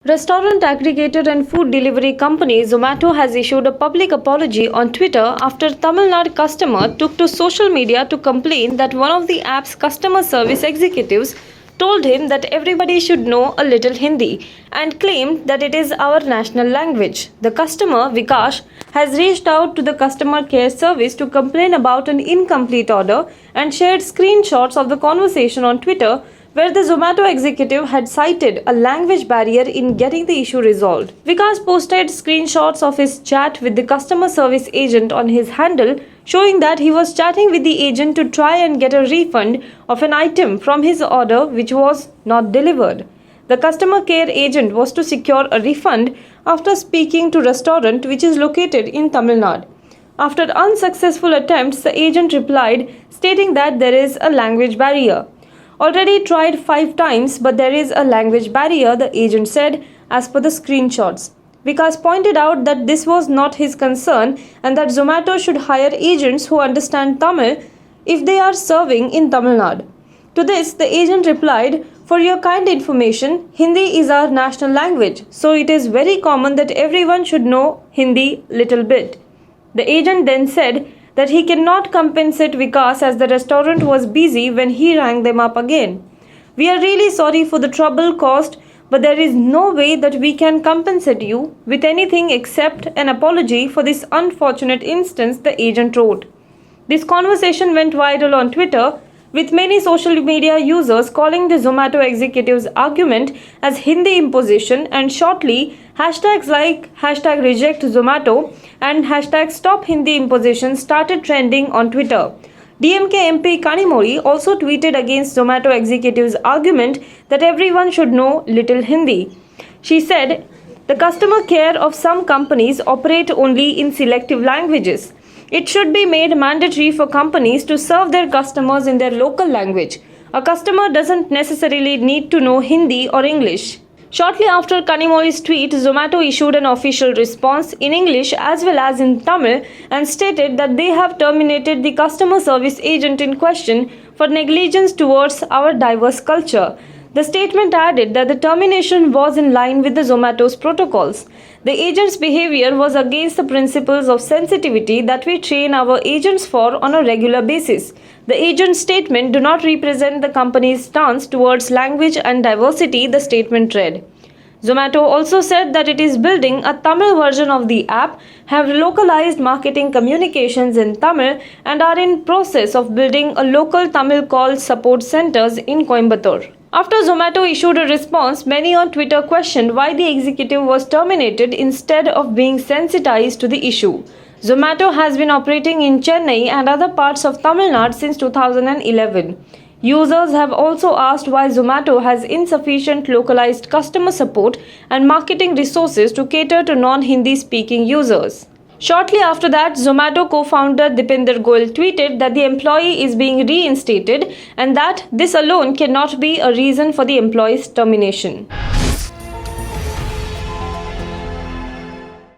Restaurant aggregator and food delivery company Zomato has issued a public apology on Twitter after Tamil Nadu customer took to social media to complain that one of the app's customer service executives told him that everybody should know a little Hindi and claimed that it is our national language. The customer, Vikash, has reached out to the customer care service to complain about an incomplete order and shared screenshots of the conversation on Twitter, where the Zomato executive had cited a language barrier in getting the issue resolved. Vikas posted screenshots of his chat with the customer service agent on his handle, showing that he was chatting with the agent to try and get a refund of an item from his order which was not delivered. The customer care agent was to secure a refund after speaking to a restaurant which is located in Tamil Nadu. After unsuccessful attempts, the agent replied, stating that there is a language barrier. Already tried 5 times, but there is a language barrier, the agent said, as per the screenshots. Vikas pointed out that this was not his concern and that Zomato should hire agents who understand Tamil if they are serving in Tamil Nadu. To this, the agent replied, "For your kind information, Hindi is our national language, so it is very common that everyone should know Hindi little bit." The agent then said that he cannot compensate Vikas as the restaurant was busy when he rang them up again. "We are really sorry for the trouble caused, but there is no way that we can compensate you with anything except an apology for this unfortunate instance," the agent wrote. This conversation went viral on Twitter, with many social media users calling the Zomato executive's argument as Hindi imposition, and shortly hashtags like hashtag reject Zomato and hashtag stop Hindi imposition started trending on Twitter. DMK MP Kanimozhi also tweeted against Zomato executive's argument that everyone should know little Hindi. She said, "The customer care of some companies operate only in selective languages. It should be made mandatory for companies to serve their customers in their local language. A customer doesn't necessarily need to know Hindi or English." Shortly after Kanimozhi's tweet, Zomato issued an official response in English as well as in Tamil and stated that they have terminated the customer service agent in question for negligence towards our diverse culture. The statement added that the termination was in line with the Zomato's protocols. The agent's behavior was against the principles of sensitivity that we train our agents for on a regular basis. The agent's statement do not represent the company's stance towards language and diversity, the statement read. Zomato also said that it is building a Tamil version of the app, have localized marketing communications in Tamil, and are in process of building a local Tamil call support centers in Coimbatore. After Zomato issued a response, many on Twitter questioned why the executive was terminated instead of being sensitized to the issue. Zomato has been operating in Chennai and other parts of Tamil Nadu since 2011. Users have also asked why Zomato has insufficient localized customer support and marketing resources to cater to non-Hindi speaking users. Shortly after that, Zomato co-founder Dipinder Goyal tweeted that the employee is being reinstated and that this alone cannot be a reason for the employee's termination.